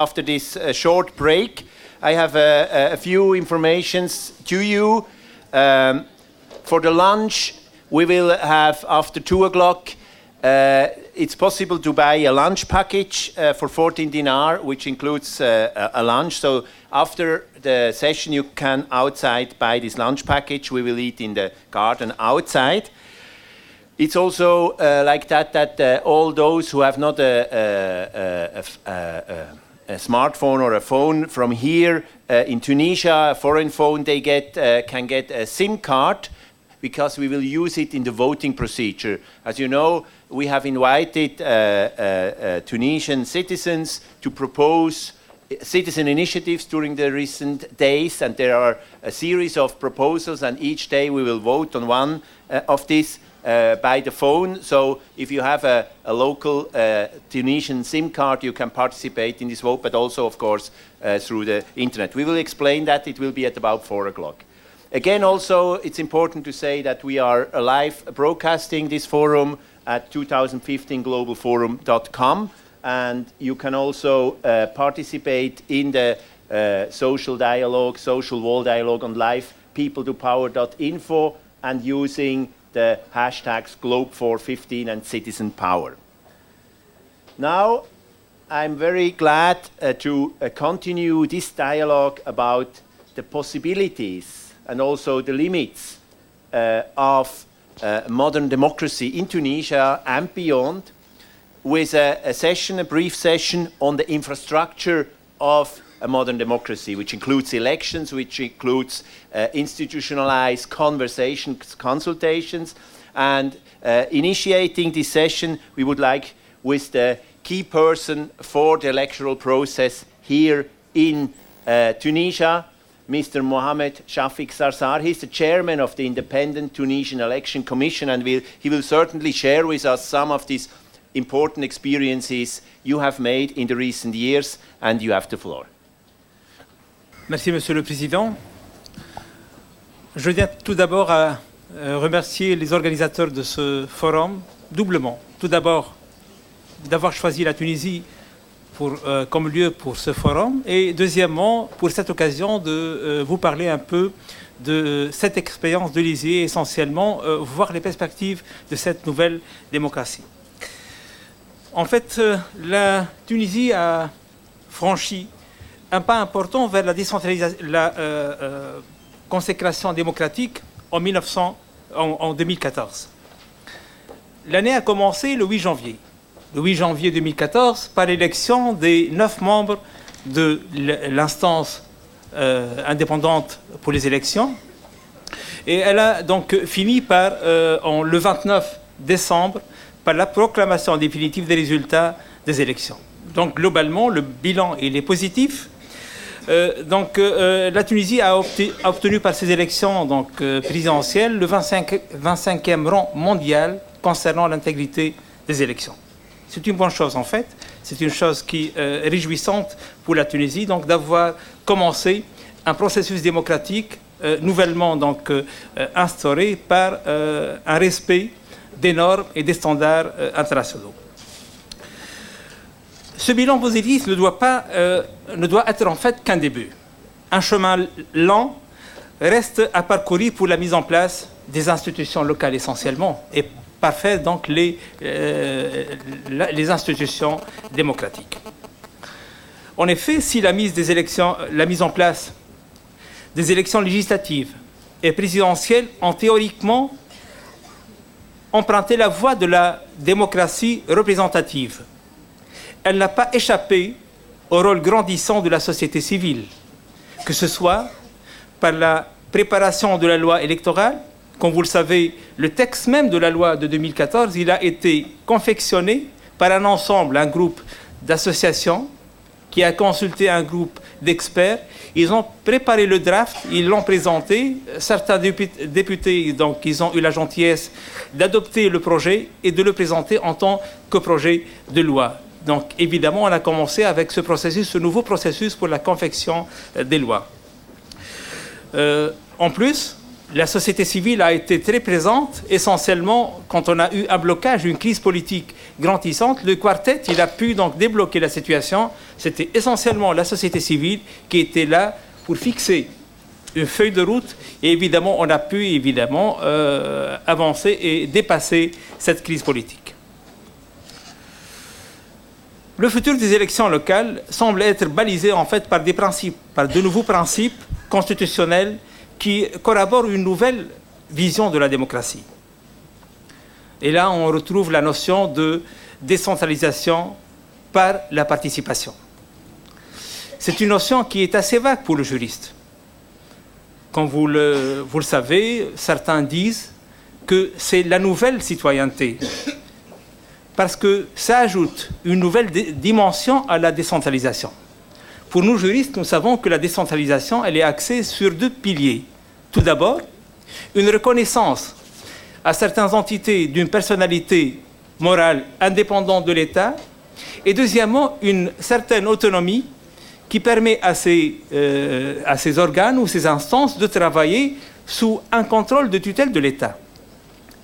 after this short break, I have a few informations to you. For the lunch, we will have after 2 o'clock. It's possible to buy a lunch package for 14 dinar, which includes a lunch. So after the session, you can outside buy this lunch package. We will eat in the garden outside. It's also like that all those who have not a smartphone or a phone from here in Tunisia, a foreign phone, they can get a SIM card, because we will use it in the voting procedure. As you know, we have invited Tunisian citizens to propose citizen initiatives during the recent days, and there are a series of proposals, and each day we will vote on one of these by the phone. So if you have a local Tunisian SIM card, you can participate in this vote, but also, of course, through the internet. We will explain that. It will be at about 4 o'clock. Again, also, it's important to say that we are live broadcasting this forum at 2015globalforum.com, and you can also participate in the social dialogue, social wall dialogue on live people2power.info, and using the hashtags Globe415 and Citizen Power. Now, I'm very glad to continue this dialogue about the possibilities and also the limits of modern democracy in Tunisia and beyond, with a brief session on the infrastructure of a modern democracy, which includes elections, which includes institutionalized conversations, consultations. And initiating this session, we would like with the key person for the electoral process here in Tunisia, Mr. Mohamed Shafik Sarsar. He's the chairman of the Independent Tunisian Election Commission, and he will certainly share with us some of these important experiences you have made in the recent years, and you have the floor. Merci, Monsieur le Président. Je tiens tout d'abord à remercier les organisateurs de ce forum, doublement. Tout d'abord, d'avoir choisi la Tunisie comme lieu pour ce forum, et deuxièmement, pour cette occasion de vous parler un peu de cette expérience de l'Élysée, essentiellement, voir les perspectives de cette nouvelle démocratie. En fait, la Tunisie a franchi un pas important vers la décentralisation, la consécration démocratique en 2014. L'année a commencé le 8 janvier. Le 8 janvier 2014, par l'élection des 9 membres de l'instance indépendante pour les élections. Et elle a donc fini par, le 29 décembre, par la proclamation définitive des résultats des élections. Donc globalement, le bilan il est positif. La Tunisie a obtenu par ces élections présidentielles le 25e rang mondial concernant l'intégrité des élections. C'est une bonne chose en fait, c'est une chose qui est réjouissante pour la Tunisie, donc d'avoir commencé un processus démocratique nouvellement instauré par un respect des normes et des standards internationaux. Ce bilan positif ne doit être en fait qu'un début. Un chemin lent reste à parcourir pour la mise en place des institutions locales essentiellement, et parfaire donc les institutions démocratiques. En effet, si la mise en place des élections législatives et présidentielles ont théoriquement emprunté la voie de la démocratie représentative, elle n'a pas échappé au rôle grandissant de la société civile, que ce soit par la préparation de la loi électorale. Comme vous le savez, le texte même de la loi de 2014, il a été confectionné par un groupe d'associations qui a consulté un groupe d'experts. Ils ont préparé le draft, ils l'ont présenté. Certains députés, donc, ils ont eu la gentillesse d'adopter le projet et de le présenter en tant que projet de loi. Donc, évidemment, on a commencé avec ce nouveau processus pour la confection des lois. En plus, la société civile a été très présente, essentiellement quand on a eu un blocage, une crise politique grandissante. Le quartet, il a pu donc débloquer la situation. C'était essentiellement la société civile qui était là pour fixer une feuille de route. Et évidemment, on a pu avancer et dépasser cette crise politique. Le futur des élections locales semble être balisé en fait par des principes, par de nouveaux principes constitutionnels qui corroborent une nouvelle vision de la démocratie. Et là, on retrouve la notion de décentralisation par la participation. C'est une notion qui est assez vague pour le juriste. Comme vous le savez, certains disent que c'est la nouvelle citoyenneté, parce que ça ajoute une nouvelle dimension à la décentralisation. Pour nous juristes, nous savons que la décentralisation, elle est axée sur deux piliers. Tout d'abord, une reconnaissance à certaines entités d'une personnalité morale indépendante de l'État, et deuxièmement, une certaine autonomie qui permet à ces organes ou ces instances de travailler sous un contrôle de tutelle de l'État.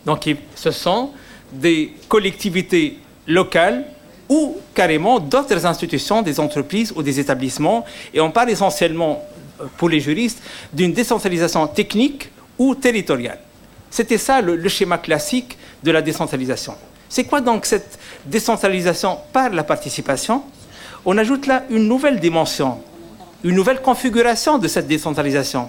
Donc, ce sont des collectivités locales ou carrément d'autres institutions, des entreprises ou des établissements. Et on parle essentiellement, pour les juristes, d'une décentralisation technique ou territoriale. C'était ça le schéma classique de la décentralisation. C'est quoi donc cette décentralisation par la participation? On ajoute là une nouvelle dimension, une nouvelle configuration de cette décentralisation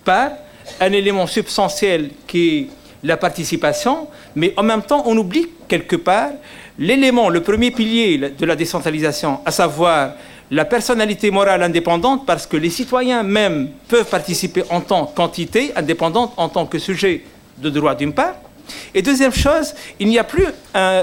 par un élément substantiel qui est la participation, mais en même temps, on oublie quelque part l'élément, le premier pilier de la décentralisation, à savoir la personnalité morale indépendante, parce que les citoyens même peuvent participer en tant qu'entité indépendante, en tant que sujet de droit d'une part. Et deuxième chose, il n'y a plus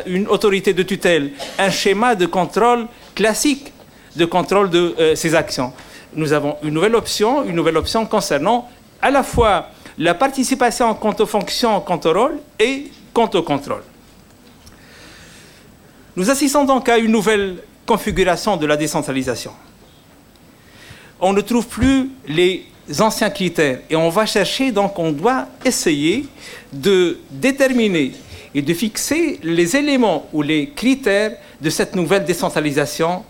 une autorité de tutelle, un schéma de contrôle classique, de contrôle de ces actions. Nous avons une nouvelle option concernant à la fois la participation quant aux fonctions, quant au rôle et quant au contrôle. Nous assistons donc à une nouvelle configuration de la décentralisation. On ne trouve plus les anciens critères et on va chercher, donc on doit essayer de déterminer et de fixer les éléments ou les critères de cette nouvelle décentralisation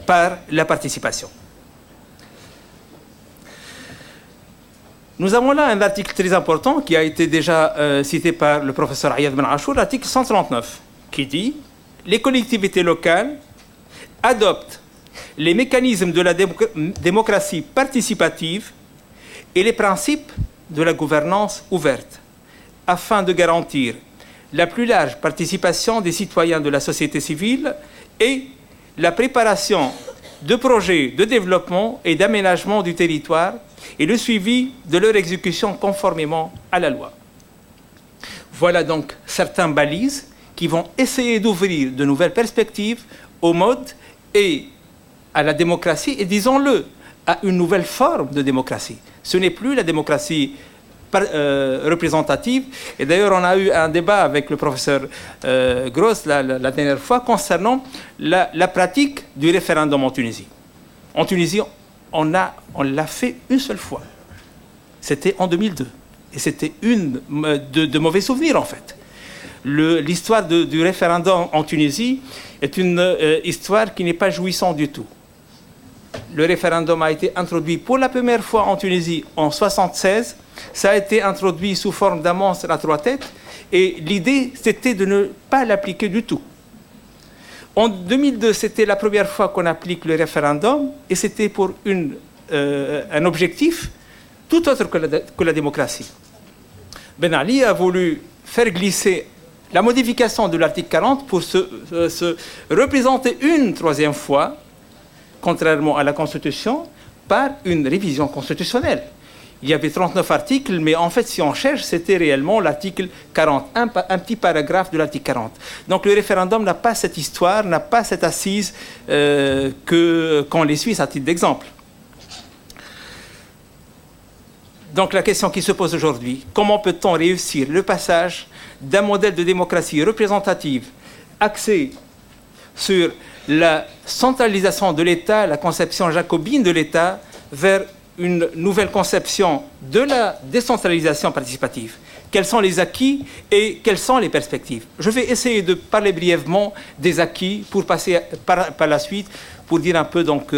par la participation. Nous avons là un article très important qui a été déjà cité par le professeur Ayad Ben Achour, l'article 139, qui dit « Les collectivités locales adoptent les mécanismes de la démocratie participative et les principes de la gouvernance ouverte, afin de garantir la plus large participation des citoyens de la société civile et la préparation de projets de développement et d'aménagement du territoire et le suivi de leur exécution conformément à la loi. » Voilà donc certaines balises qui vont essayer d'ouvrir de nouvelles perspectives au mode et à la démocratie, et disons-le, à une nouvelle forme de démocratie. Ce n'est plus la démocratie représentative. Et d'ailleurs, on a eu un débat avec le professeur Gross la dernière fois concernant la pratique du référendum en Tunisie. En Tunisie, on l'a fait une seule fois. C'était en 2002. Et c'était une de mauvais souvenirs, en fait. L'histoire du référendum en Tunisie est une histoire qui n'est pas jouissante du tout. Le référendum a été introduit pour la première fois en Tunisie en 1976. Ça a été introduit sous forme d'un monstre à trois têtes. Et l'idée, c'était de ne pas l'appliquer du tout. En 2002, c'était la première fois qu'on applique le référendum. Et c'était pour un objectif tout autre que la démocratie. Ben Ali a voulu faire glisser la modification de l'article 40 pour se représenter une troisième fois, contrairement à la Constitution, par une révision constitutionnelle. Il y avait 39 articles, mais en fait, si on cherche, c'était réellement l'article 40, un petit paragraphe de l'article 40. Donc le référendum n'a pas cette histoire, n'a pas cette assise qu'ont les Suisses à titre d'exemple. Donc la question qui se pose aujourd'hui, comment peut-on réussir le passage d'un modèle de démocratie représentative axé sur la centralisation de l'État, la conception jacobine de l'État, vers une nouvelle conception de la décentralisation participative. Quels sont les acquis et quelles sont les perspectives? Je vais essayer de parler brièvement des acquis pour passer par la suite, pour dire un peu donc,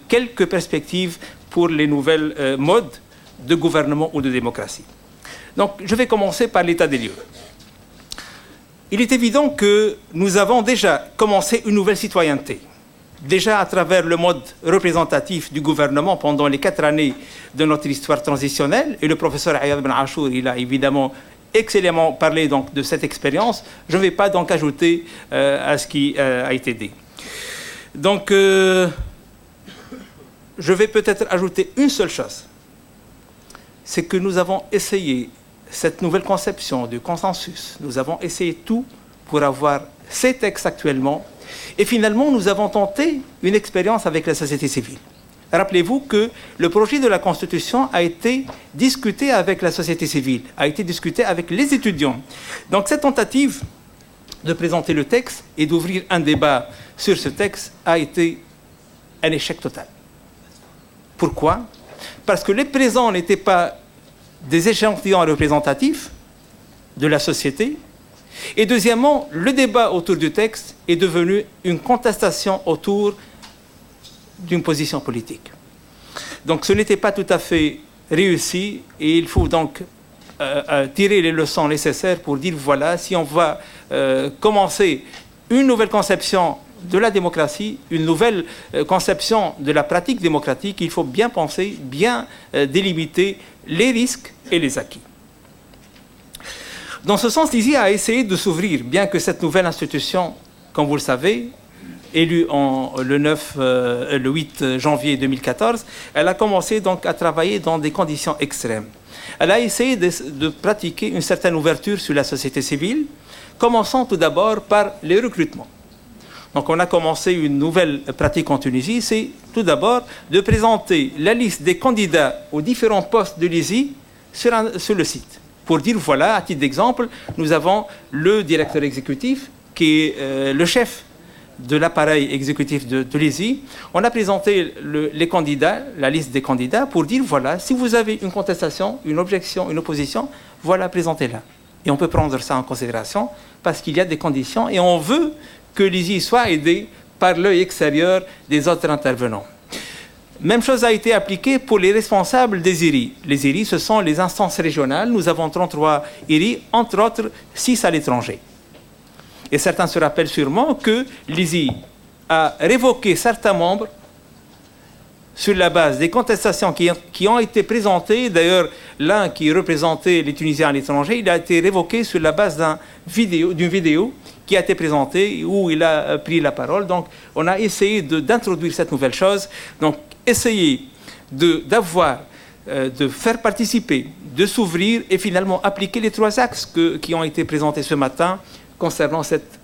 quelques perspectives pour les nouvelles modes de gouvernement ou de démocratie. Donc, je vais commencer par l'état des lieux. Il est évident que nous avons déjà commencé une nouvelle citoyenneté. Déjà à travers le mode représentatif du gouvernement pendant les 4 années de notre histoire transitionnelle, et le professeur Ayad Ben Achour, il a évidemment excellemment parlé donc, de cette expérience. Je ne vais pas donc ajouter à ce qui a été dit. Donc, je vais peut-être ajouter une seule chose. C'est que nous avons essayé cette nouvelle conception du consensus. Nous avons essayé tout pour avoir ces textes actuellement. Et finalement, nous avons tenté une expérience avec la société civile. Rappelez-vous que le projet de la Constitution a été discuté avec la société civile, a été discuté avec les étudiants. Donc cette tentative de présenter le texte et d'ouvrir un débat sur ce texte a été un échec total. Pourquoi? Parce que les présents n'étaient pas des échantillons représentatifs de la société. Et deuxièmement, le débat autour du texte est devenu une contestation autour d'une position politique. Donc ce n'était pas tout à fait réussi et il faut donc tirer les leçons nécessaires pour dire voilà, si on va commencer une nouvelle conception de la démocratie, une nouvelle conception de la pratique démocratique, il faut bien penser, bien délimiter les risques et les acquis. Dans ce sens, l'ISI a essayé de s'ouvrir, bien que cette nouvelle institution, comme vous le savez, élue le 8 janvier 2014, elle a commencé donc à travailler dans des conditions extrêmes. Elle a essayé de pratiquer une certaine ouverture sur la société civile, commençant tout d'abord par les recrutements. Donc on a commencé une nouvelle pratique en Tunisie, c'est tout d'abord de présenter la liste des candidats aux différents postes de l'ISI sur le site. Pour dire, voilà, à titre d'exemple, nous avons le directeur exécutif qui est le chef de l'appareil exécutif de l'ISI. On a présenté les candidats, la liste des candidats, pour dire, voilà, si vous avez une contestation, une objection, une opposition, voilà, présentez-la. Et on peut prendre ça en considération parce qu'il y a des conditions et on veut que l'ISI soit aidé par l'œil extérieur des autres intervenants. Même chose a été appliquée pour les responsables des IRI. Les IRI, ce sont les instances régionales. Nous avons 33 IRI, entre autres 6 à l'étranger. Et certains se rappellent sûrement que l'ISI a révoqué certains membres sur la base des contestations qui ont été présentées. D'ailleurs, l'un qui représentait les Tunisiens à l'étranger, il a été révoqué sur la base d'une vidéo qui a été présentée où il a pris la parole. Donc, on a essayé d'introduire cette nouvelle chose. Donc, essayer de faire participer, de s'ouvrir et finalement appliquer les 3 axes qui ont été présentés ce matin concernant cette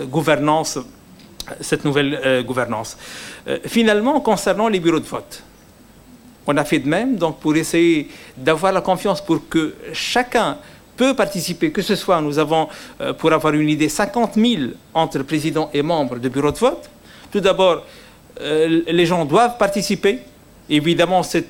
gouvernance, cette nouvelle gouvernance. Finalement, concernant les bureaux de vote, on a fait de même donc pour essayer d'avoir la confiance pour que chacun peut participer, que ce soit, nous avons, pour avoir une idée, 50 000 entre présidents et membres de bureaux de vote. Tout d'abord, les gens doivent participer. Évidemment, c'est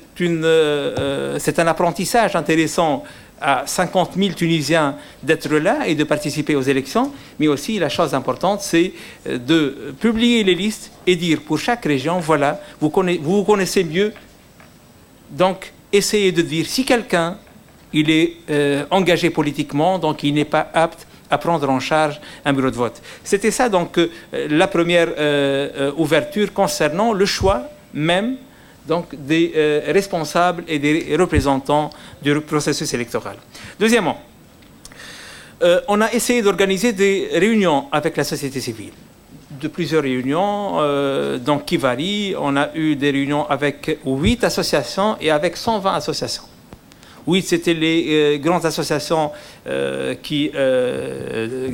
un apprentissage intéressant à 50 000 Tunisiens d'être là et de participer aux élections. Mais aussi, la chose importante, c'est de publier les listes et dire pour chaque région, voilà, vous vous connaissez mieux. Donc, essayez de dire si quelqu'un il est engagé politiquement, donc il n'est pas apte à prendre en charge un bureau de vote. C'était ça donc la première ouverture concernant le choix même donc, des responsables et des représentants du processus électoral. Deuxièmement, on a essayé d'organiser des réunions avec la société civile. De plusieurs réunions, donc qui varient. On a eu des réunions avec 8 associations et avec 120 associations. Oui, c'était les grandes associations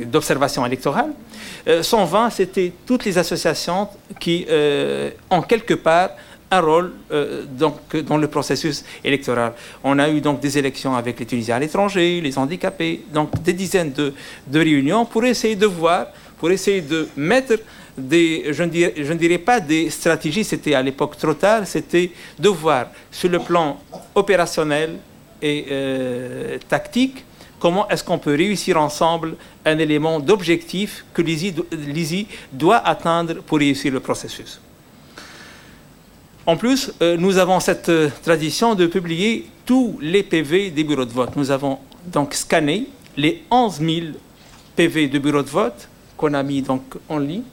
d'observation électorale. 120, c'était toutes les associations qui ont quelque part un rôle donc, dans le processus électoral. On a eu donc des élections avec les Tunisiens à l'étranger, les handicapés, donc des dizaines de réunions pour essayer de voir, pour essayer de mettre je ne dirais pas des stratégies, c'était à l'époque trop tard, c'était de voir sur le plan opérationnel et tactique, comment est-ce qu'on peut réussir ensemble un élément d'objectif que l'ISI doit atteindre pour réussir le processus. En plus, nous avons cette tradition de publier tous les PV des bureaux de vote. Nous avons donc scanné les 11 000 PV de bureaux de vote qu'on a mis donc en ligne.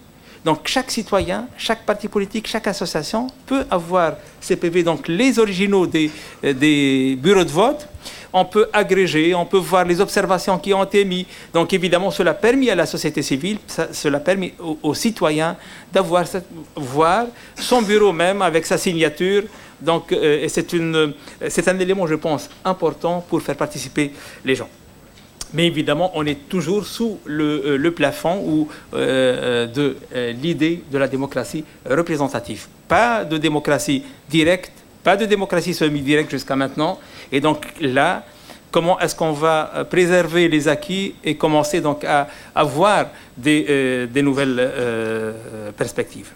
Donc chaque citoyen, chaque parti politique, chaque association peut avoir ces PV, donc les originaux des bureaux de vote. On peut agréger, on peut voir les observations qui ont été mises. Donc évidemment, cela permet à la société civile, cela permet aux citoyens d'avoir voir son bureau même avec sa signature. Donc c'est un élément, je pense, important pour faire participer les gens. Mais évidemment, on est toujours sous le plafond de l'idée de la démocratie représentative. Pas de démocratie directe, pas de démocratie semi-directe jusqu'à maintenant. Et donc là, comment est-ce qu'on va préserver les acquis et commencer donc à avoir des nouvelles perspectives.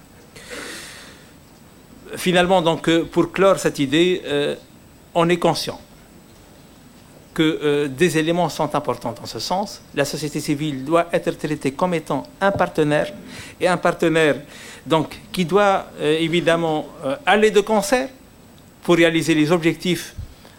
Finalement, donc, pour clore cette idée, on est conscient que des éléments sont importants dans ce sens. La société civile doit être traitée comme étant un partenaire, et un partenaire donc, qui doit évidemment aller de concert pour réaliser les objectifs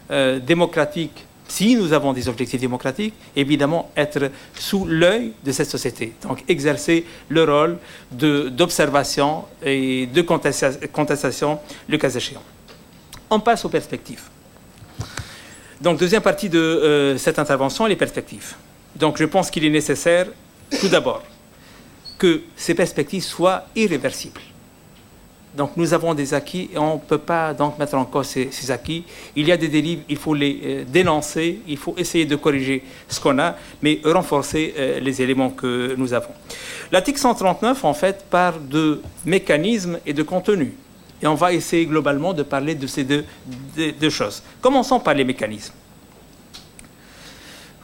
démocratiques. Si nous avons des objectifs démocratiques, évidemment être sous l'œil de cette société. Donc exercer le rôle d'observation et de contestation, le cas échéant. On passe aux perspectives. Donc, deuxième partie de cette intervention, les perspectives. Donc, je pense qu'il est nécessaire, tout d'abord, que ces perspectives soient irréversibles. Donc, nous avons des acquis et on ne peut pas donc mettre en cause ces acquis. Il y a des dérives, il faut les dénoncer, il faut essayer de corriger ce qu'on a, mais renforcer les éléments que nous avons. L'article 139, en fait, parle de mécanismes et de contenu. Et on va essayer globalement de parler de ces deux choses. Commençons par les mécanismes.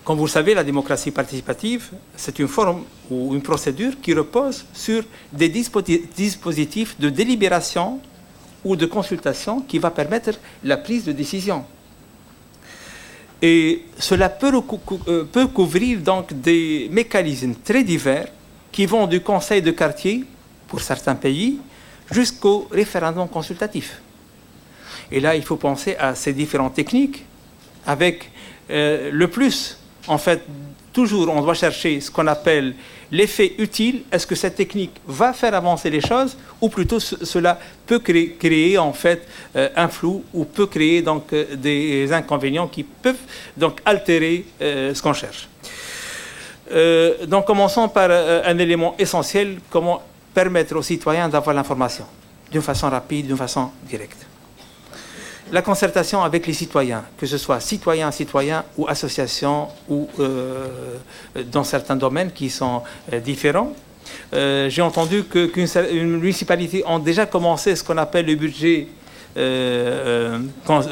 Comme vous le savez, la démocratie participative, c'est une forme ou une procédure qui repose sur des dispositifs de délibération ou de consultation qui va permettre la prise de décision. Et cela peut couvrir donc des mécanismes très divers qui vont du conseil de quartier, pour certains pays, jusqu'au référendum consultatif. Et là, il faut penser à ces différentes techniques avec le plus. En fait, toujours, on doit chercher ce qu'on appelle l'effet utile. Est-ce que cette technique va faire avancer les choses ou plutôt cela peut créer en fait un flou ou peut créer donc des inconvénients qui peuvent donc altérer ce qu'on cherche. Donc, commençons par un élément essentiel, comment permettre aux citoyens d'avoir l'information d'une façon rapide, d'une façon directe. La concertation avec les citoyens, que ce soit citoyens ou associations ou dans certains domaines qui sont différents. J'ai entendu qu'une municipalité a déjà commencé ce qu'on appelle le budget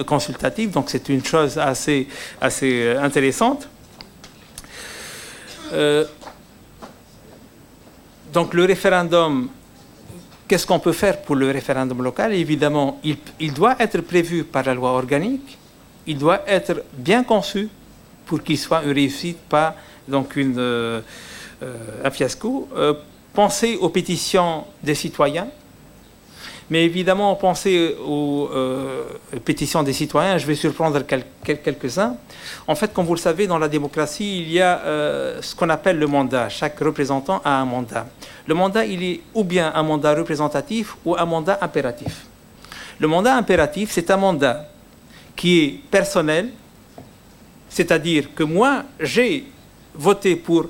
consultatif, donc c'est une chose assez intéressante. Donc le référendum, qu'est-ce qu'on peut faire pour le référendum local? Évidemment, il doit être prévu par la loi organique, il doit être bien conçu pour qu'il soit une réussite, pas donc un fiasco. Pensez aux pétitions des citoyens, mais évidemment, pensez aux pétitions des citoyens. Je vais surprendre quelques-uns. En fait, comme vous le savez, dans la démocratie, il y a ce qu'on appelle le mandat. Chaque représentant a un mandat. Le mandat, il est ou bien un mandat représentatif ou un mandat impératif. Le mandat impératif, c'est un mandat qui est personnel, c'est-à-dire que moi, j'ai voté pour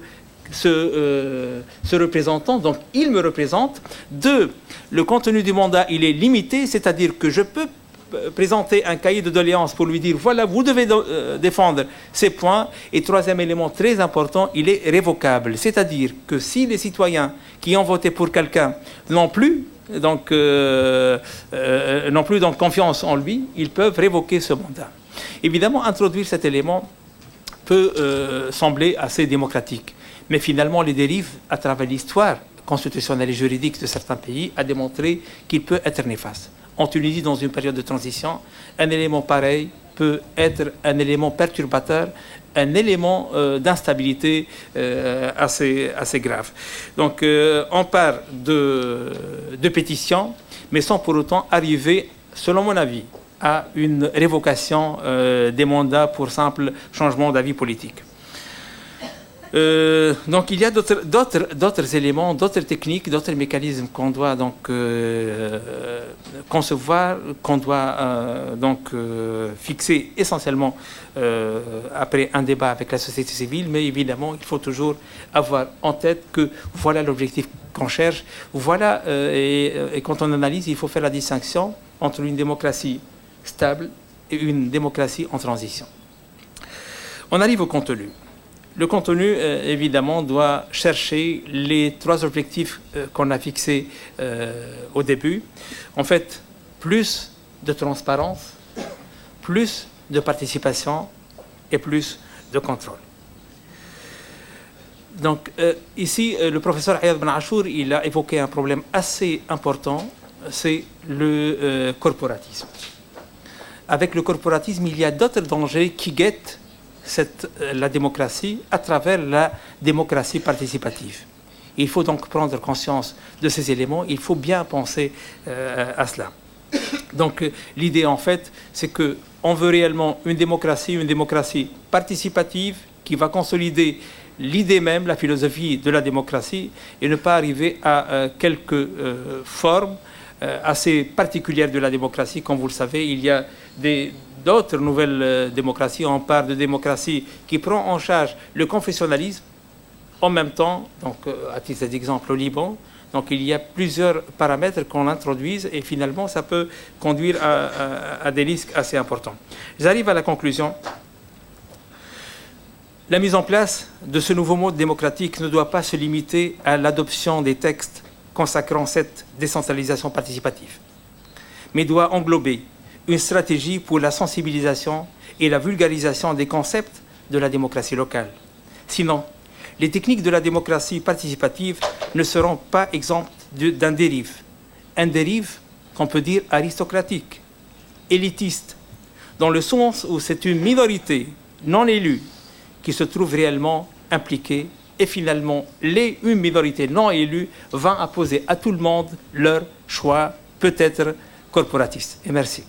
ce représentant, donc il me représente. Deux, le contenu du mandat, il est limité, c'est-à-dire que je peux présenter un cahier de doléances pour lui dire, voilà, vous devez défendre ces points. Et troisième élément très important, il est révocable, c'est-à-dire que si les citoyens qui ont voté pour quelqu'un n'ont plus donc confiance en lui, ils peuvent révoquer ce mandat. Évidemment, introduire cet élément peut sembler assez démocratique. Mais finalement, les dérives, à travers l'histoire constitutionnelle et juridique de certains pays, a démontré qu'il peut être néfaste. En Tunisie, dans une période de transition, un élément pareil peut être un élément perturbateur, un élément d'instabilité assez grave. Donc, on part de pétitions, mais sans pour autant arriver, selon mon avis, à une révocation des mandats pour simple changement d'avis politique. Donc il y a d'autres éléments, d'autres techniques, d'autres mécanismes qu'on doit donc concevoir, qu'on doit fixer essentiellement après un débat avec la société civile, mais évidemment il faut toujours avoir en tête que voilà l'objectif qu'on cherche, voilà, et quand on analyse, il faut faire la distinction entre une démocratie stable et une démocratie en transition. On arrive au contenu. Le contenu, évidemment, doit chercher les trois objectifs qu'on a fixés au début. En fait, plus de transparence, plus de participation et plus de contrôle. Donc, ici, le professeur Ayad Ben Achour, il a évoqué un problème assez important, c'est le corporatisme. Avec le corporatisme, il y a d'autres dangers qui guettent la démocratie à travers la démocratie participative. Il faut donc prendre conscience de ces éléments, il faut bien penser à cela. Donc l'idée en fait, c'est qu'on veut réellement une démocratie participative qui va consolider l'idée même, la philosophie de la démocratie et ne pas arriver à quelques formes assez particulières de la démocratie. Comme vous le savez, il y a d'autres nouvelles démocraties. On parle de démocratie qui prend en charge le confessionnalisme en même temps, donc à titre d'exemple au Liban. Donc il y a plusieurs paramètres qu'on introduise et finalement ça peut conduire à des risques assez importants. J'arrive à la conclusion. La mise en place de ce nouveau mode démocratique ne doit pas se limiter à l'adoption des textes consacrant cette décentralisation participative, mais doit englober une stratégie pour la sensibilisation et la vulgarisation des concepts de la démocratie locale. Sinon, les techniques de la démocratie participative ne seront pas exemptes d'un dérive. Un dérive qu'on peut dire aristocratique, élitiste, dans le sens où c'est une minorité non élue qui se trouve réellement impliquée et finalement, une minorité non élue va imposer à tout le monde leur choix, peut-être corporatiste. Et merci.